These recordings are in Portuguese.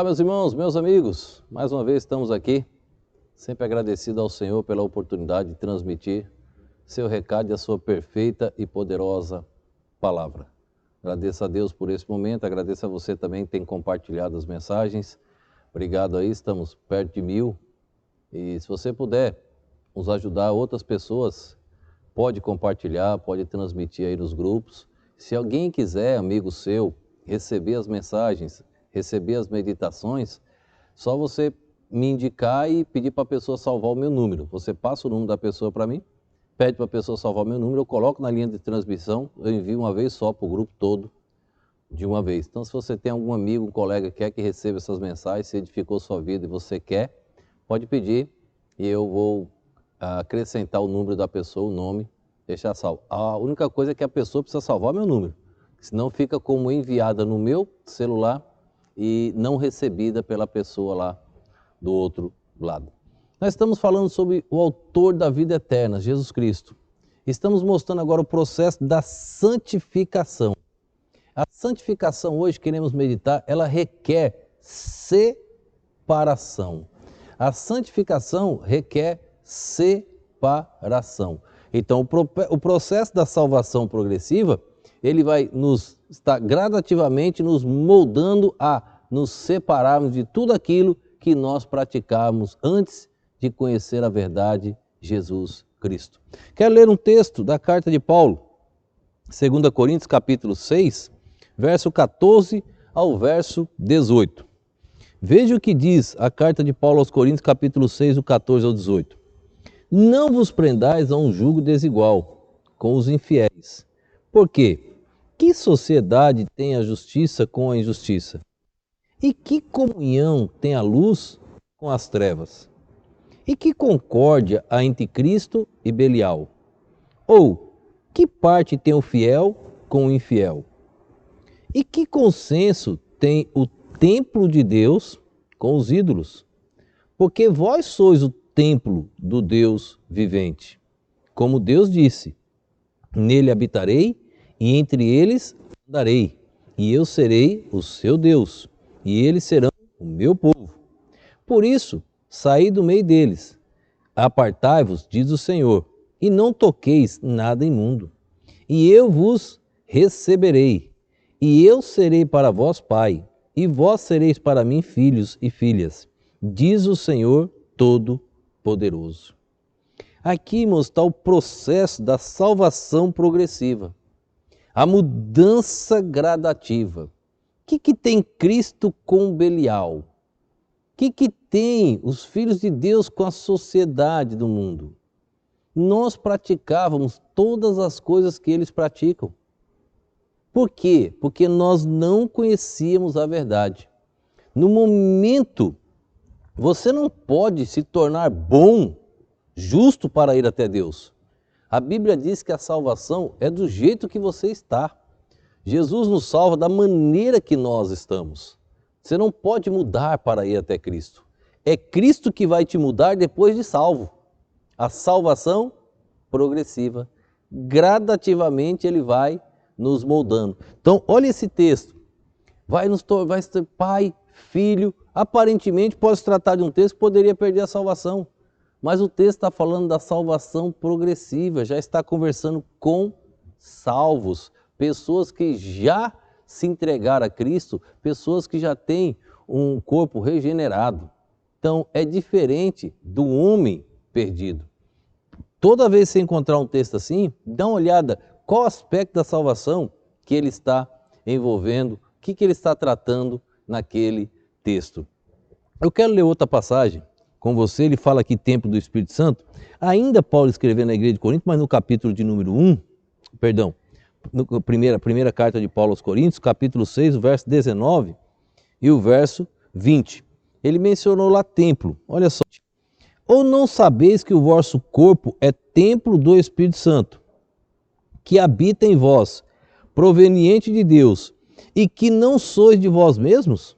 Olá, meus irmãos, meus amigos, mais uma vez estamos aqui, sempre agradecido ao Senhor pela oportunidade de transmitir seu recado e a sua perfeita e poderosa palavra. Agradeço a Deus por esse momento, agradeço a você também que tem compartilhado as mensagens. Obrigado aí, estamos perto de 1000 e se você puder nos ajudar, outras pessoas, pode compartilhar, pode transmitir aí nos grupos. Se alguém quiser, amigo seu, receber as mensagens, receber as meditações, só você me indicar e pedir para a pessoa salvar o meu número. Você passa o número da pessoa para mim, pede para a pessoa salvar o meu número, eu coloco na linha de transmissão, eu envio uma vez só para o grupo todo, de uma vez. Então, se você tem algum amigo, um colega que quer que receba essas mensagens, se edificou sua vida e você quer, pode pedir e eu vou acrescentar o número da pessoa, o nome, deixar salvo. A única coisa é que a pessoa precisa salvar meu número, senão fica como enviada no meu celular e não recebida pela pessoa lá do outro lado. Nós estamos falando sobre o autor da vida eterna, Jesus Cristo. Estamos mostrando agora o processo da santificação. A santificação hoje, queremos meditar, ela requer separação. A santificação requer separação. Então, o processo da salvação progressiva, ele vai estar gradativamente nos moldando a nos separarmos de tudo aquilo que nós praticávamos antes de conhecer a verdade, Jesus Cristo. Quero ler um texto da carta de Paulo, 2 Coríntios capítulo 6, verso 14 ao verso 18. Veja o que diz a carta de Paulo aos Coríntios capítulo 6, do 14 ao 18. Não vos prendais a um jugo desigual com os infiéis. Por quê? Que sociedade tem a justiça com a injustiça? E que comunhão tem a luz com as trevas? E que concórdia há entre Cristo e Belial? Ou que parte tem o fiel com o infiel? E que consenso tem o templo de Deus com os ídolos? Porque vós sois o templo do Deus vivente. Como Deus disse, nele habitarei e entre eles andarei, e eu serei o seu Deus, e eles serão o meu povo. Por isso, saí do meio deles, apartai-vos, diz o Senhor, e não toqueis nada imundo. E eu vos receberei, e eu serei para vós pai, e vós sereis para mim filhos e filhas, diz o Senhor Todo-Poderoso. Aqui mostra o processo da salvação progressiva, a mudança gradativa. O que tem Cristo com Belial? O que tem os filhos de Deus com a sociedade do mundo? Nós praticávamos todas as coisas que eles praticam. Por quê? Porque nós não conhecíamos a verdade. No momento, você não pode se tornar bom, justo para ir até Deus. A Bíblia diz que a salvação é do jeito que você está. Jesus nos salva da maneira que nós estamos. Você não pode mudar para ir até Cristo. É Cristo que vai te mudar depois de salvo. A salvação progressiva, gradativamente ele vai nos moldando. Então, olha esse texto. Vai ser pai, filho. Aparentemente pode se tratar de um texto que poderia perder a salvação. Mas o texto está falando da salvação progressiva, já está conversando com salvos, pessoas que já se entregaram a Cristo, pessoas que já têm um corpo regenerado. Então é diferente do homem perdido. Toda vez que você encontrar um texto assim, dá uma olhada qual aspecto da salvação que ele está envolvendo, o que ele está tratando naquele texto. Eu quero ler outra passagem com você, ele fala aqui templo do Espírito Santo, ainda Paulo escrevendo na igreja de Corinto, mas no capítulo de número 1, primeira carta de Paulo aos Coríntios, capítulo 6, o verso 19 e o verso 20. Ele mencionou lá templo, olha só. Ou não sabeis que o vosso corpo é templo do Espírito Santo, que habita em vós, proveniente de Deus, e que não sois de vós mesmos?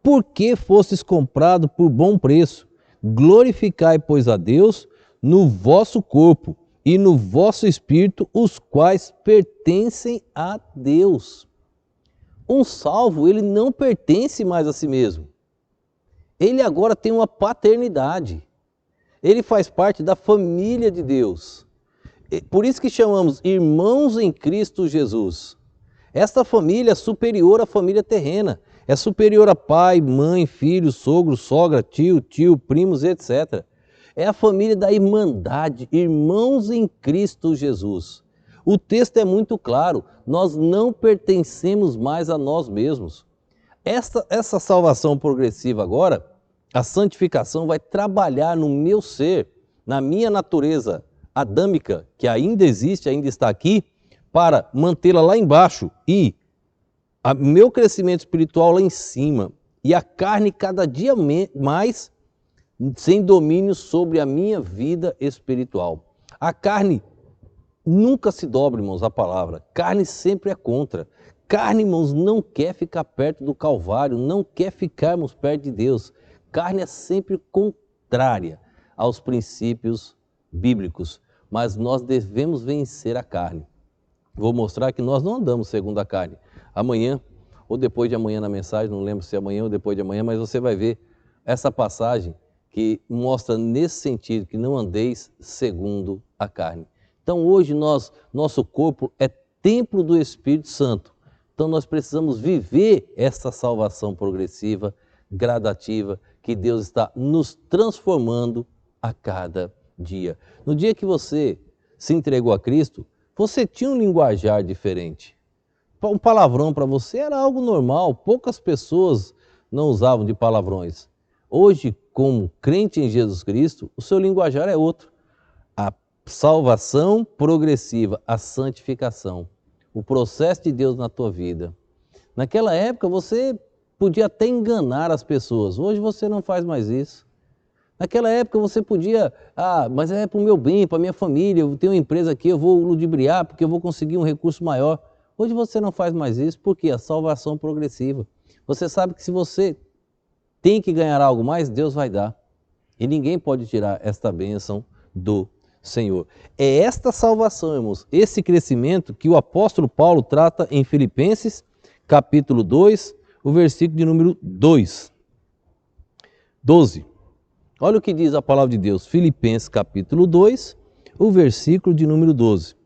Porque fostes comprado por bom preço. Glorificai, pois, a Deus no vosso corpo e no vosso espírito, os quais pertencem a Deus. Um salvo, ele não pertence mais a si mesmo. Ele agora tem uma paternidade. Ele faz parte da família de Deus. Por isso que chamamos irmãos em Cristo Jesus. Esta família é superior à família terrena. É superior a pai, mãe, filho, sogro, sogra, tio, primos, etc. É a família da irmandade, irmãos em Cristo Jesus. O texto é muito claro, nós não pertencemos mais a nós mesmos. Essa salvação progressiva agora, a santificação vai trabalhar no meu ser, na minha natureza adâmica, que ainda existe, ainda está aqui, para mantê-la lá embaixo e o meu crescimento espiritual lá em cima e a carne cada dia mais sem domínio sobre a minha vida espiritual. A carne nunca se dobra, irmãos, a palavra. Carne sempre é contra. Carne, irmãos, não quer ficar perto do Calvário, não quer ficarmos perto de Deus. Carne é sempre contrária aos princípios bíblicos, mas nós devemos vencer a carne. Vou mostrar que nós não andamos segundo a carne. Amanhã, ou depois de amanhã na mensagem, não lembro se é amanhã ou depois de amanhã, mas você vai ver essa passagem que mostra nesse sentido, que não andeis segundo a carne. Então hoje nosso corpo é templo do Espírito Santo. Então nós precisamos viver essa salvação progressiva, gradativa, que Deus está nos transformando a cada dia. No dia que você se entregou a Cristo, você tinha um linguajar diferente. Um palavrão para você era algo normal, poucas pessoas não usavam de palavrões. Hoje, como crente em Jesus Cristo, o seu linguajar é outro. A salvação progressiva, a santificação, o processo de Deus na tua vida. Naquela época você podia até enganar as pessoas, hoje você não faz mais isso. Naquela época você podia, mas é para o meu bem, para a minha família, eu tenho uma empresa aqui, eu vou ludibriar porque eu vou conseguir um recurso maior. Hoje você não faz mais isso porque a salvação progressiva. Você sabe que se você tem que ganhar algo mais, Deus vai dar. E ninguém pode tirar esta bênção do Senhor. É esta salvação, irmãos, esse crescimento que o apóstolo Paulo trata em Filipenses, capítulo 2, o versículo de número 12. Olha o que diz a palavra de Deus, Filipenses capítulo 2, o versículo de número 12.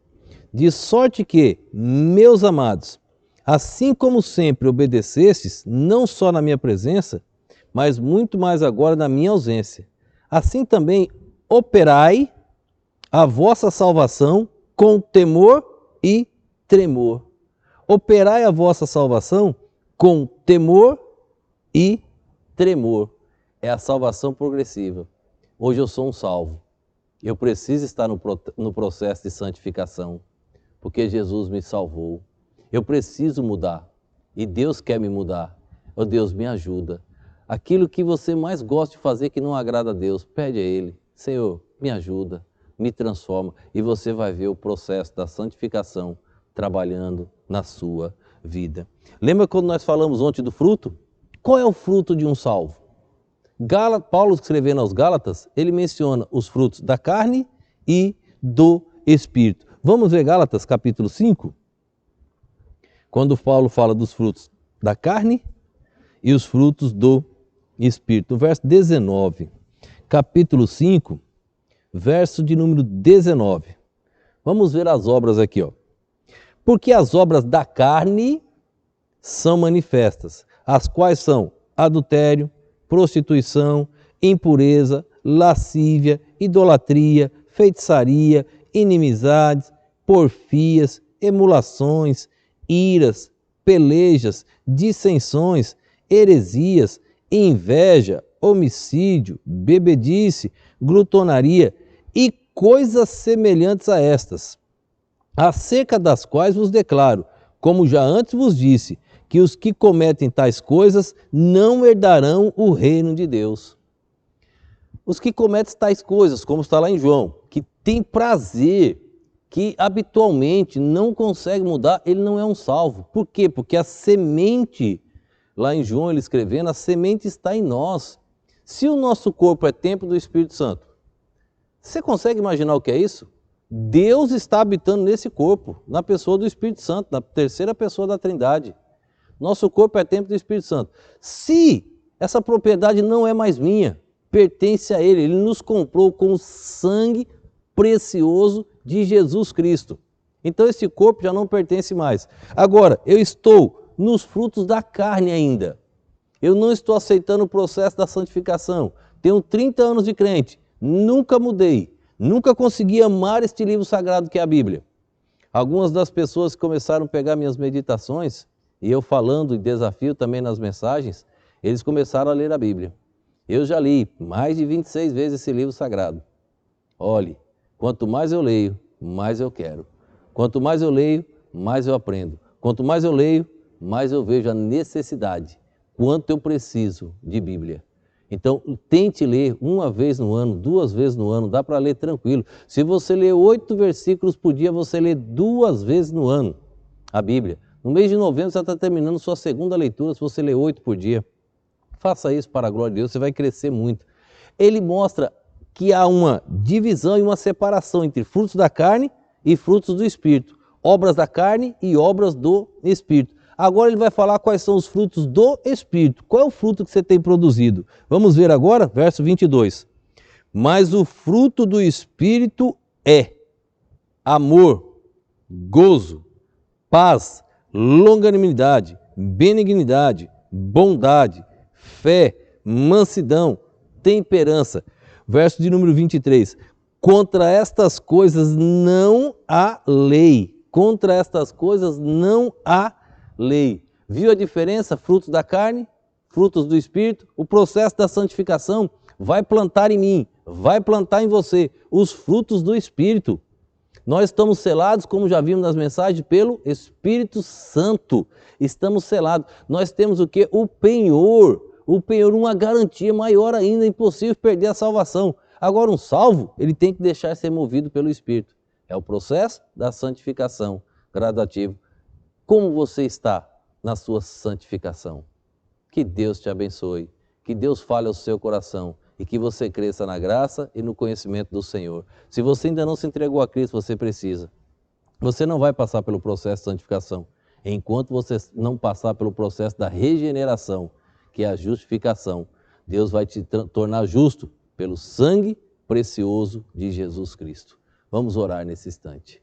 De sorte que, meus amados, assim como sempre obedecestes, não só na minha presença, mas muito mais agora na minha ausência, assim também operai a vossa salvação com temor e tremor. Operai a vossa salvação com temor e tremor. É a salvação progressiva. Hoje eu sou um salvo. Eu preciso estar no processo de santificação, porque Jesus me salvou. Eu preciso mudar e Deus quer me mudar. Oh Deus, me ajuda. Aquilo que você mais gosta de fazer que não agrada a Deus, pede a Ele. Senhor, me ajuda, me transforma e você vai ver o processo da santificação trabalhando na sua vida. Lembra quando nós falamos ontem do fruto? Qual é o fruto de um salvo? Paulo escrevendo aos Gálatas, ele menciona os frutos da carne e do Espírito. Vamos ver Gálatas capítulo 5? Quando Paulo fala dos frutos da carne e os frutos do Espírito. No verso 19, capítulo 5, verso de número 19. Vamos ver as obras aqui, ó. Porque as obras da carne são manifestas, as quais são adultério, prostituição, impureza, lascívia, idolatria, feitiçaria, inimizades, porfias, emulações, iras, pelejas, dissensões, heresias, inveja, homicídio, bebedice, glutonaria e coisas semelhantes a estas, acerca das quais vos declaro, como já antes vos disse, que os que cometem tais coisas não herdarão o reino de Deus. Os que cometem tais coisas, como está lá em João, que tem prazer, que habitualmente não consegue mudar, ele não é um salvo. Por quê? Porque a semente, lá em João ele escrevendo, a semente está em nós. Se o nosso corpo é templo do Espírito Santo, você consegue imaginar o que é isso? Deus está habitando nesse corpo, na pessoa do Espírito Santo, na terceira pessoa da Trindade. Nosso corpo é templo do Espírito Santo. Se essa propriedade não é mais minha, pertence a Ele. Ele nos comprou com o sangue precioso de Jesus Cristo. Então esse corpo já não pertence mais. Agora, eu estou nos frutos da carne ainda. Eu não estou aceitando o processo da santificação. Tenho 30 anos de crente, nunca mudei, nunca consegui amar este livro sagrado que é a Bíblia. Algumas das pessoas que começaram a pegar minhas meditações, e eu falando em desafio também nas mensagens, eles começaram a ler a Bíblia. Eu já li mais de 26 vezes esse livro sagrado. Olhe, quanto mais eu leio, mais eu quero. Quanto mais eu leio, mais eu aprendo. Quanto mais eu leio, mais eu vejo a necessidade, quanto eu preciso de Bíblia. Então, tente ler uma vez no ano, 2 vezes no ano, dá para ler tranquilo. Se você ler 8 versículos por dia, você lê 2 vezes no ano a Bíblia. No mês de novembro, você está terminando sua segunda leitura, se você ler 8 por dia. Faça isso para a glória de Deus, você vai crescer muito. Ele mostra que há uma divisão e uma separação entre frutos da carne e frutos do Espírito. Obras da carne e obras do Espírito. Agora ele vai falar quais são os frutos do Espírito. Qual é o fruto que você tem produzido? Vamos ver agora, verso 22. Mas o fruto do Espírito é amor, gozo, paz, longanimidade, benignidade, bondade, fé, mansidão, temperança. Verso de número 23. Contra estas coisas não há lei. Contra estas coisas não há lei. Viu a diferença? Frutos da carne, frutos do Espírito. O processo da santificação vai plantar em mim, vai plantar em você os frutos do Espírito. Nós estamos selados, como já vimos nas mensagens, pelo Espírito Santo. Estamos selados. Nós temos o quê? O penhor, uma garantia maior ainda, é impossível perder a salvação. Agora, um salvo, ele tem que deixar ser movido pelo Espírito. É o processo da santificação gradativo. Como você está na sua santificação? Que Deus te abençoe, que Deus fale ao seu coração e que você cresça na graça e no conhecimento do Senhor. Se você ainda não se entregou a Cristo, você precisa. Você não vai passar pelo processo de santificação enquanto você não passar pelo processo da regeneração, que é a justificação. Deus vai te tornar justo pelo sangue precioso de Jesus Cristo. Vamos orar nesse instante.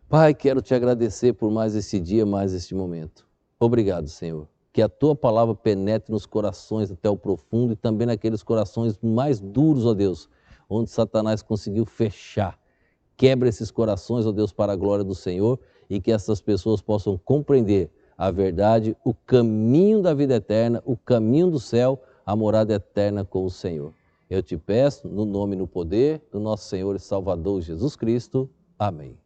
Pai, quero te agradecer por mais esse dia, mais este momento. Obrigado, Senhor. Que a Tua palavra penetre nos corações até o profundo e também naqueles corações mais duros, ó Deus, onde Satanás conseguiu fechar. Quebra esses corações, ó Deus, para a glória do Senhor e que essas pessoas possam compreender a verdade, o caminho da vida eterna, o caminho do céu, a morada eterna com o Senhor. Eu te peço, no nome e no poder do nosso Senhor e Salvador Jesus Cristo. Amém.